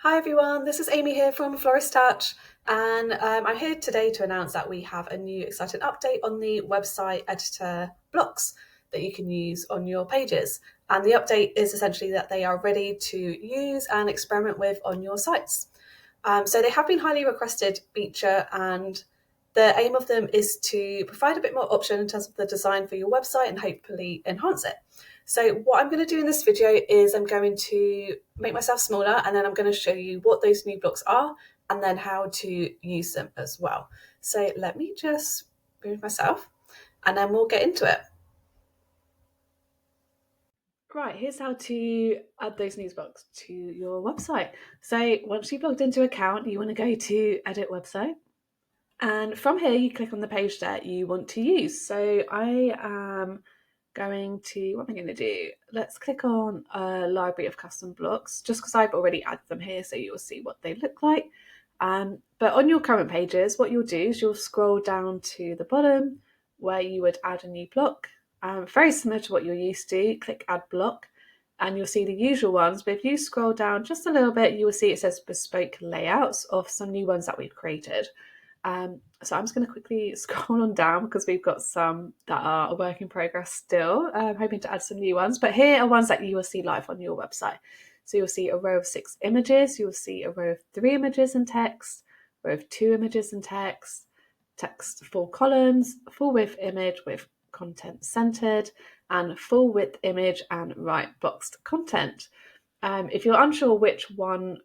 Hi everyone, this is Amy here from Florist, and I'm here today to announce that we have a new exciting update on the website editor blocks that you can use on your pages. And the update is essentially that they are ready to use and experiment with on your sites. So they have been highly requested feature, and the aim of them is to provide a bit more option in terms of the design for your website and hopefully enhance it. So what I'm going to do in this video is I'm going to make myself smaller, and then I'm going to show you what those new blocks are and then how to use them as well. So let me just move myself and then we'll get into it. Right, here's how to add those news blocks to your website. So once you've logged into an account, you want to go to Edit Website. And from here, you click on the page that you want to use. So I am going to, what am I going to do? Let's click on a library of custom blocks, just because I've already added them here, so you'll see what they look like. But on your current pages, what you'll do is you'll scroll down to the bottom where you would add a new block. Very similar to what you're used to, click Add Block, and you'll see the usual ones. But if you scroll down just a little bit, you will see it says Bespoke Layouts of some new ones that we've created. So I'm just going to quickly scroll on down because we've got some that are a work in progress still. I'm hoping to add some new ones, but here are ones that you will see live on your website. So you'll see a row of 6 images, you'll see a row of 3 images and text, a row of 2 images and text, text 4 columns, full width image with content centered, and full width image and right boxed content. If you're unsure which one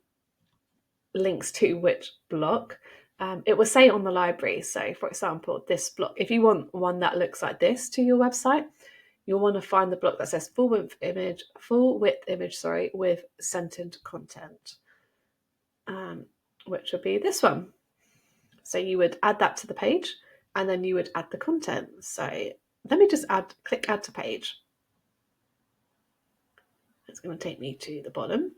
links to which block, it will say on the library. So for example, this block, if you want one that looks like this to your website, you'll want to find the block that says full width image, with centered content, which would be this one. So you would add that to the page and then you would add the content. So let me just click add to page. It's going to take me to the bottom.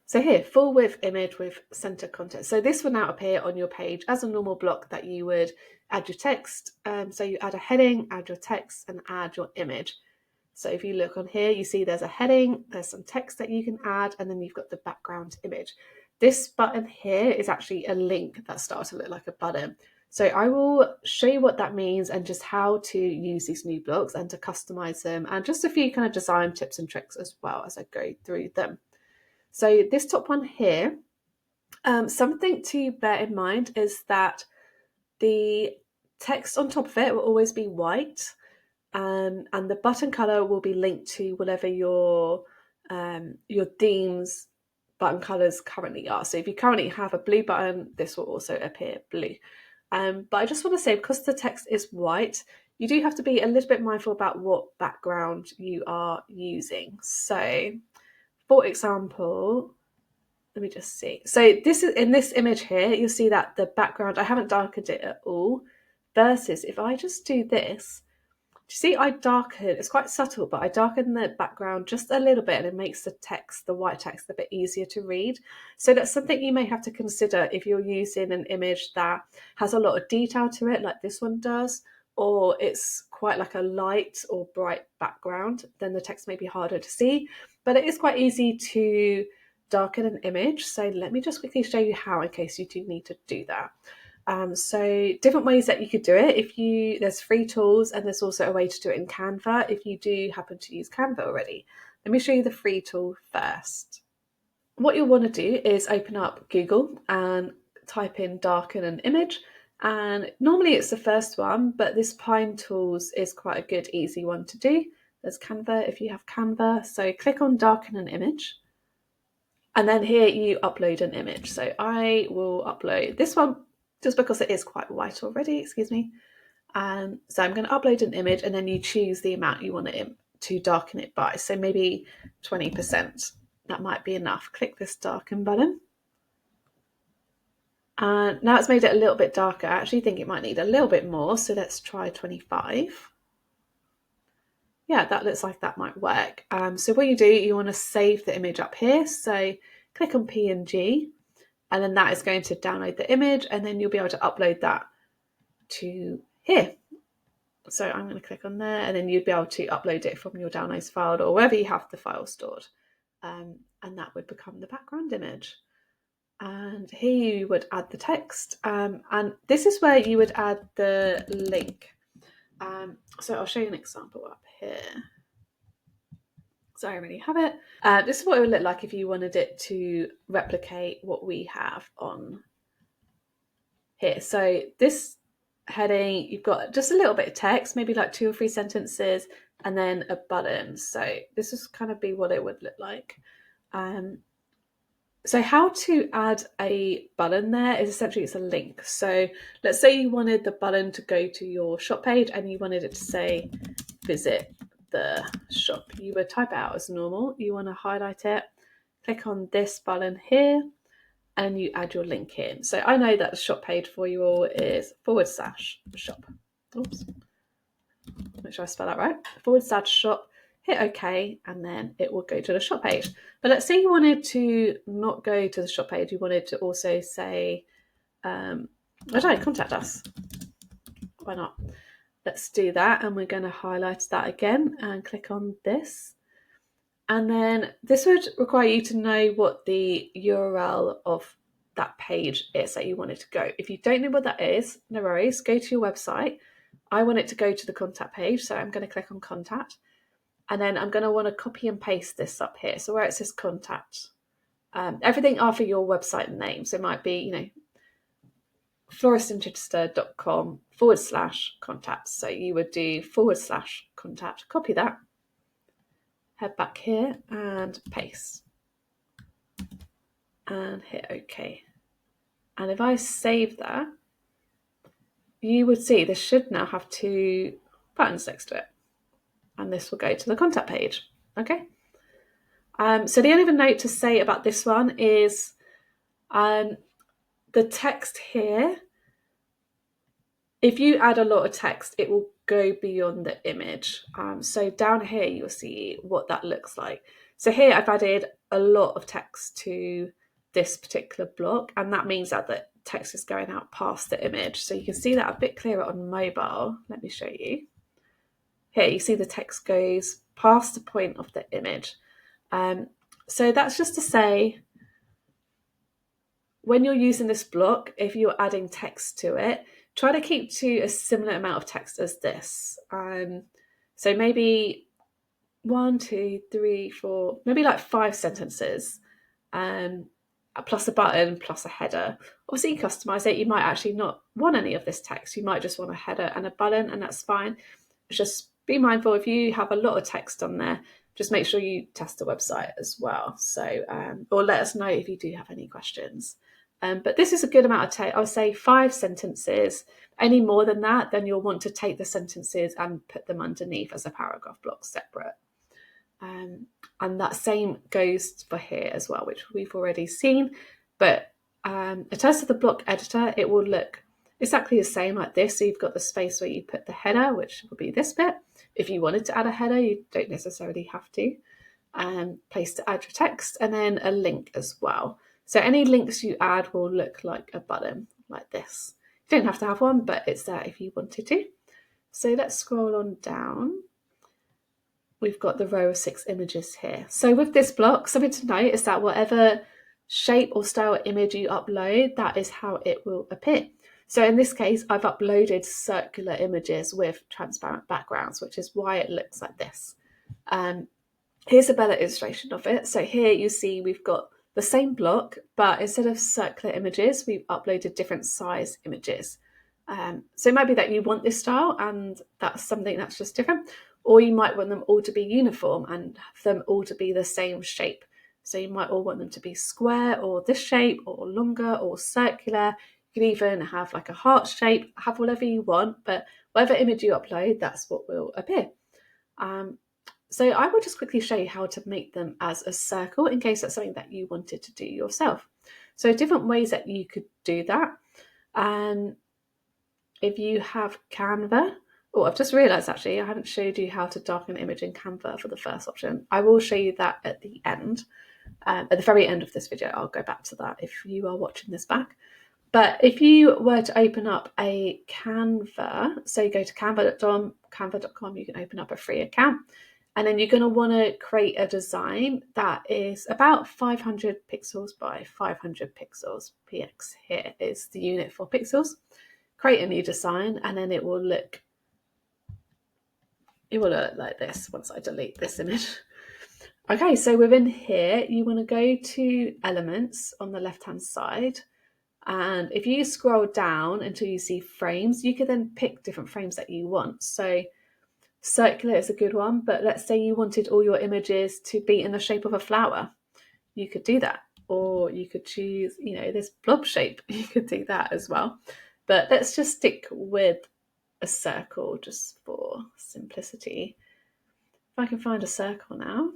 So here, full width image with center content. So this will now appear on your page as a normal block that you would add your text. So you add a heading, add your text, and add your image. So if you look on here, you see there's a heading, there's some text that you can add, and then you've got the background image. This button here is actually a link that starts to look like a button. So I will show you what that means and just how to use these new blocks and to customize them, and just a few kind of design tips and tricks as well as I go through them. So this top one here, something to bear in mind is that the text on top of it will always be white, and the button color will be linked to whatever your theme's button colors currently are. So if you currently have a blue button, this will also appear blue. But I just want to say, because the text is white, you do have to be a little bit mindful about what background you are using. So for example, let me just see. So this is in this image here, you'll see that the background, I haven't darkened it at all, versus if I just do this, do you see I darken, it's quite subtle, but I darken the background just a little bit and it makes the text, the white text, a bit easier to read. So that's something you may have to consider if you're using an image that has a lot of detail to it, like this one does, or it's quite like a light or bright background, then the text may be harder to see. But it is quite easy to darken an image. So let me just quickly show you how, in case you do need to do that. So different ways that you could do it. There's free tools, and there's also a way to do it in Canva if you do happen to use Canva already. Let me show you the free tool first. What you'll want to do is open up Google and type in darken an image. And normally it's the first one, but this Pine Tools is quite a good, easy one to do. There's Canva if you have Canva. So click on darken an image. And then here you upload an image. So I will upload this one just because it is quite white already, excuse me. So I'm going to upload an image, and then you choose the amount you want it to darken it by. So maybe 20%, that might be enough. Click this darken button. And now it's made it a little bit darker. I actually think it might need a little bit more. So let's try 25. Yeah, that looks like that might work. So what you do, you want to save the image up here. So click on PNG, and then that is going to download the image, and then you'll be able to upload that to here. So I'm going to click on there, and then you'd be able to upload it from your downloads file or wherever you have the file stored. And that would become the background image. And here you would add the text, and this is where you would add the link. So I'll show you an example up here. So I already have it. This is what it would look like if you wanted it to replicate what we have on here. So this heading, you've got just a little bit of text, maybe like 2 or 3 sentences, and then a button. So this is kind of be what it would look like. So how to add a button there is essentially it's a link. So let's say you wanted the button to go to your shop page and you wanted it to say visit the shop. You would type it out as normal. You want to highlight it, click on this button here, and you add your link in. So I know that the shop page for you all is /shop. Oops. Make sure I spell that right. /shop. Hit OK, and then it will go to the shop page. But let's say you wanted to not go to the shop page. You wanted to also say, I don't know, contact us. Why not? Let's do that. And we're going to highlight that again and click on this. And then this would require you to know what the URL of that page is that you want it to go. If you don't know what that is, no worries, go to your website. I want it to go to the contact page, so I'm going to click on contact. And then I'm going to want to copy and paste this up here. So where it says contact, everything after your website name. So it might be, floristinchichester.com/contact. So you would do /contact, copy that, head back here and paste. And hit OK. And if I save that, you would see this should now have 2 buttons next to it. And this will go to the contact page. Okay. So the only other note to say about this one is the text here. If you add a lot of text, it will go beyond the image. So down here, you'll see what that looks like. So here I've added a lot of text to this particular block, and that means that the text is going out past the image. So you can see that a bit clearer on mobile. Let me show you. Here you see the text goes past the point of the image. So that's just to say, when you're using this block, if you're adding text to it, try to keep to a similar amount of text as this. So maybe 1, 2, 3, 4, maybe like 5 sentences, plus a button, plus a header. Obviously, you customize it. You might actually not want any of this text. You might just want a header and a button, and that's fine. Just be mindful if you have a lot of text on there, just make sure you test the website as well. So, or let us know if you do have any questions. But this is a good amount of text. I would say 5 sentences. Any more than that, then you'll want to take the sentences and put them underneath as a paragraph block separate. And that same goes for here as well, which we've already seen. But in terms of the block editor, it will look exactly the same like this. So you've got the space where you put the header, which will be this bit. If you wanted to add a header, you don't necessarily have to. Place to add your text, and then a link as well. So any links you add will look like a button like this. You don't have to have one, but it's there if you wanted to. So let's scroll on down. We've got the row of 6 images here. So with this block, something to note is that whatever shape or style image you upload, that is how it will appear. So in this case, I've uploaded circular images with transparent backgrounds, which is why it looks like this. Here's a better illustration of it. So here you see we've got the same block, but instead of circular images, we've uploaded different size images. So it might be that you want this style and that's something that's just different, or you might want them all to be uniform and have them all to be the same shape. So you might all want them to be square or this shape or longer or circular. You can even have like a heart shape, have whatever you want, but whatever image you upload, that's what will appear. So I will just quickly show you how to make them as a circle in case that's something that you wanted to do yourself. So different ways that you could do that. If you have Canva, I've just realised actually I haven't showed you how to darken an image in Canva for the first option. I will show you that at the end. At the very end of this video, I'll go back to that if you are watching this back. But if you were to open up a Canva, so you go to canva.com, you can open up a free account. And then you're going to want to create a design that is about 500 pixels by 500 pixels. Px here is the unit for pixels. Create a new design, and then it will look like this once I delete this image. Okay, so within here, you want to go to elements on the left-hand side. And if you scroll down until you see frames, you can then pick different frames that you want. So circular is a good one, but let's say you wanted all your images to be in the shape of a flower. You could do that. Or you could choose, this blob shape. You could do that as well. But let's just stick with a circle just for simplicity. If I can find a circle now.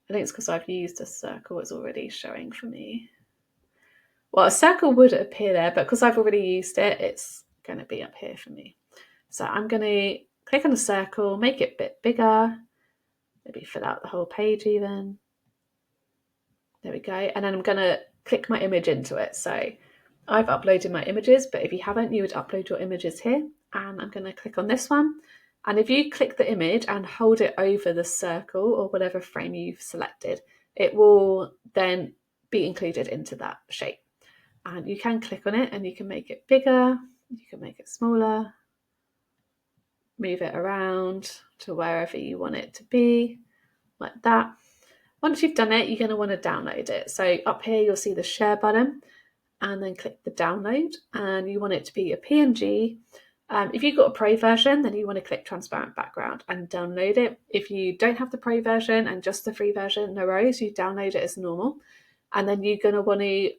I think it's because I've used a circle, it's already showing for me. Well, a circle would appear there, but because I've already used it, it's going to be up here for me. So I'm going to click on the circle, make it a bit bigger, maybe fill out the whole page even. There we go. And then I'm going to click my image into it. So I've uploaded my images, but if you haven't, you would upload your images here. And I'm going to click on this one. And if you click the image and hold it over the circle or whatever frame you've selected, it will then be included into that shape. And you can click on it and you can make it bigger, you can make it smaller, move it around to wherever you want it to be, like that. Once you've done it, you're going to want to download it. So up here, you'll see the share button and then click the download, and you want it to be a PNG. If you've got a pro version, then you want to click transparent background and download it. If you don't have the pro version and just the free version, no worries, you download it as normal. And then you're going to want to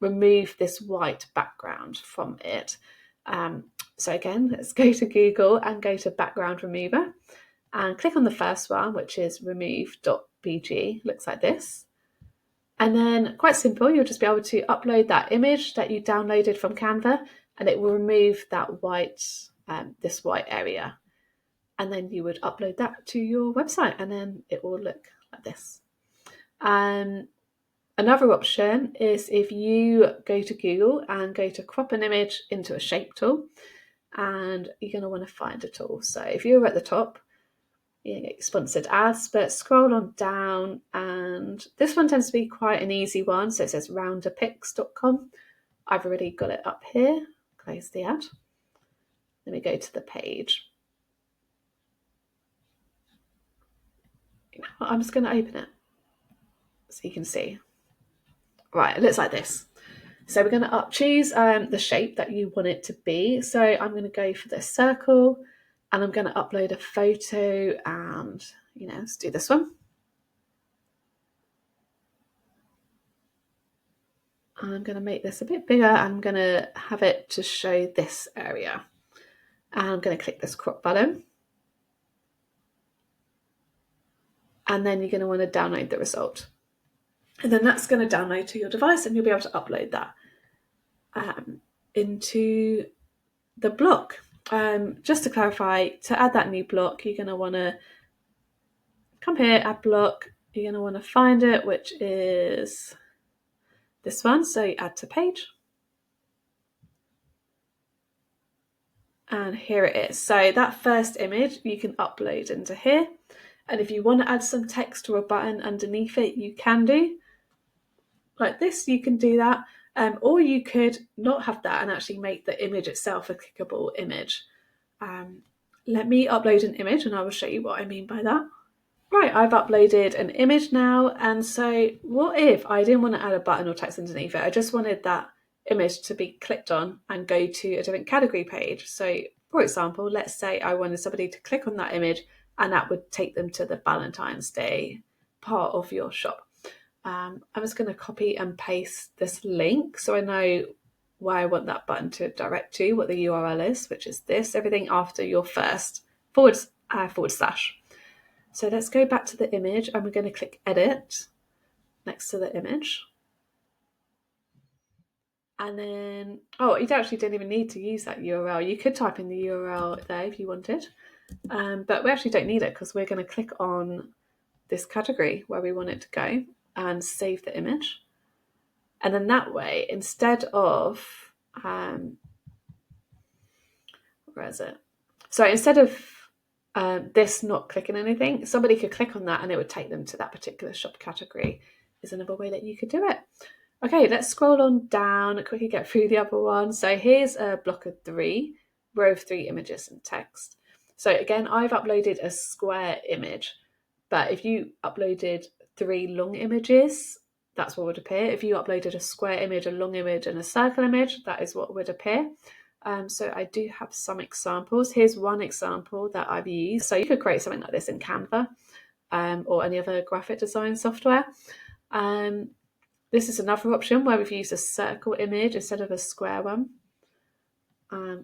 remove this white background from it. So again, let's go to Google and go to background remover and click on the first one, which is remove.bg. Looks like this. And then quite simple, you'll just be able to upload that image that you downloaded from Canva, and it will remove that white, this white area. And then you would upload that to your website, and then it will look like this. Another option is if you go to Google and go to crop an image into a shape tool, and you're going to want to find a tool. So if you're at the top, you get sponsored ads, but scroll on down, and this one tends to be quite an easy one. So it says rounderpics.com. I've already got it up here. Close the ad. Let me go to the page. I'm just going to open it so you can see. Right, it looks like this. So we're going to choose the shape that you want it to be. So I'm going to go for this circle, and I'm going to upload a photo, and let's do this one. I'm going to make this a bit bigger. I'm going to have it to show this area. And I'm going to click this crop button. And then you're going to want to download the result. And then that's going to download to your device, and you'll be able to upload that into the block. Just to clarify, to add that new block, you're going to want to come here, add block. You're going to want to find it, which is this one. So you add to page. And here it is. So that first image you can upload into here. And if you want to add some text or a button underneath it, you can do. Like this, you can do that. Or you could not have that and actually make the image itself a clickable image. Let me upload an image and I will show you what I mean by that. Right, I've uploaded an image now, and so what if I didn't want to add a button or text underneath it? I just wanted that image to be clicked on and go to a different category page. So for example, let's say I wanted somebody to click on that image and that would take them to the Valentine's Day part of your shop. I'm just going to copy and paste this link so I know where I want that button to direct to, what the URL is, which is this, everything after your first forward slash. So let's go back to the image, and we're going to click edit next to the image. And then, you actually don't even need to use that URL. You could type in the URL there if you wanted, but we actually don't need it because we're going to click on this category where we want it to go and save the image. And then that way, instead of, where is it? So instead of this not clicking anything, somebody could click on that and it would take them to that particular shop category, is another way that you could do it. Okay, let's scroll on down and quickly get through the other one. So here's a block of 3, row of 3 images and text. So again, I've uploaded a square image, but if you uploaded 3 long images, that's what would appear. If you uploaded a square image, a long image, and a circle image, that is what would appear. So I do have some examples. Here's one example that I've used. So you could create something like this in Canva or any other graphic design software. This is another option where we've used a circle image instead of a square one,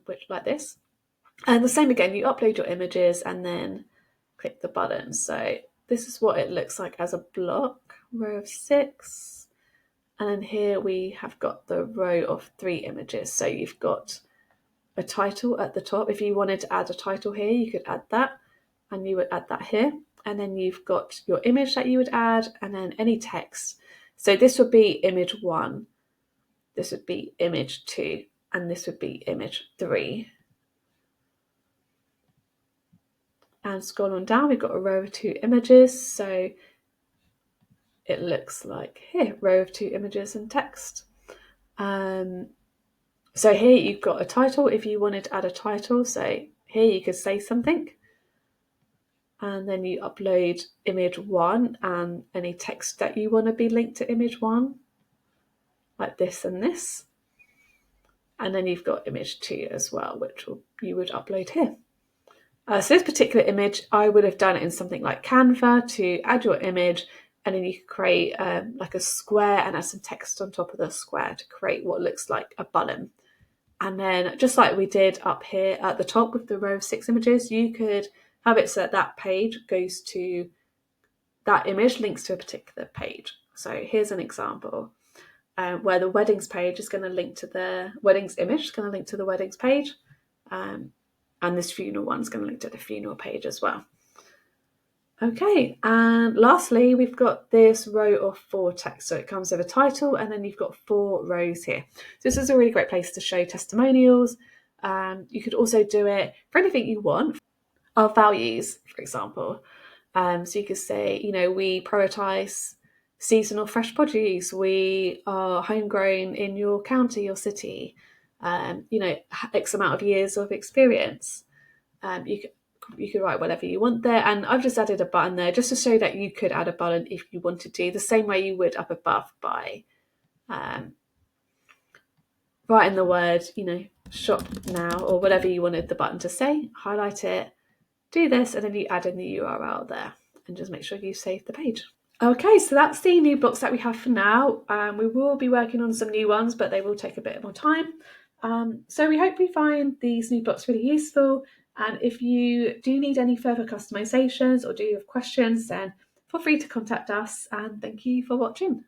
which like this. And the same again, you upload your images and then click the button. So this is what it looks like as a block, row of 6. And then here we have got the row of 3 images. So you've got a title at the top. If you wanted to add a title here, you could add that, and you would add that here. And then you've got your image that you would add, and then any text. So this would be image 1, this would be image 2, and this would be image 3. And scroll on down, we've got a row of 2 images. So it looks like here, row of 2 images and text. So here you've got a title. If you wanted to add a title, so here you could say something. And then you upload image 1 and any text that you want to be linked to image 1, like this and this. And then you've got image 2 as well, which you would upload here. So this particular image, I would have done it in something like Canva to add your image, and then you could create like a square and add some text on top of the square to create what looks like a button. And then just like we did up here at the top with the row of 6 images, you could have it so that page goes to, that image links to a particular page. So here's an example where the weddings page is going to link to the weddings image, is going to link to the weddings page. And this funeral one's going to link to the funeral page as well. Okay, and lastly, we've got this row of 4 text. So it comes with a title, and then you've got 4 rows here. So this is a really great place to show testimonials. You could also do it for anything you want. Our values, for example. So you could say, we prioritise seasonal fresh produce. We are homegrown in your county or city. X amount of years of experience. You could write whatever you want there, and I've just added a button there just to show that you could add a button if you wanted to, the same way you would up above by writing the word, shop now, or whatever you wanted the button to say, highlight it, do this, and then you add in the URL there, and just make sure you save the page. Okay, so that's the new blocks that we have for now. We will be working on some new ones, but they will take a bit more time. So we hope you find these new blocks really useful. And if you do need any further customizations or do you have questions, then feel free to contact us. And thank you for watching.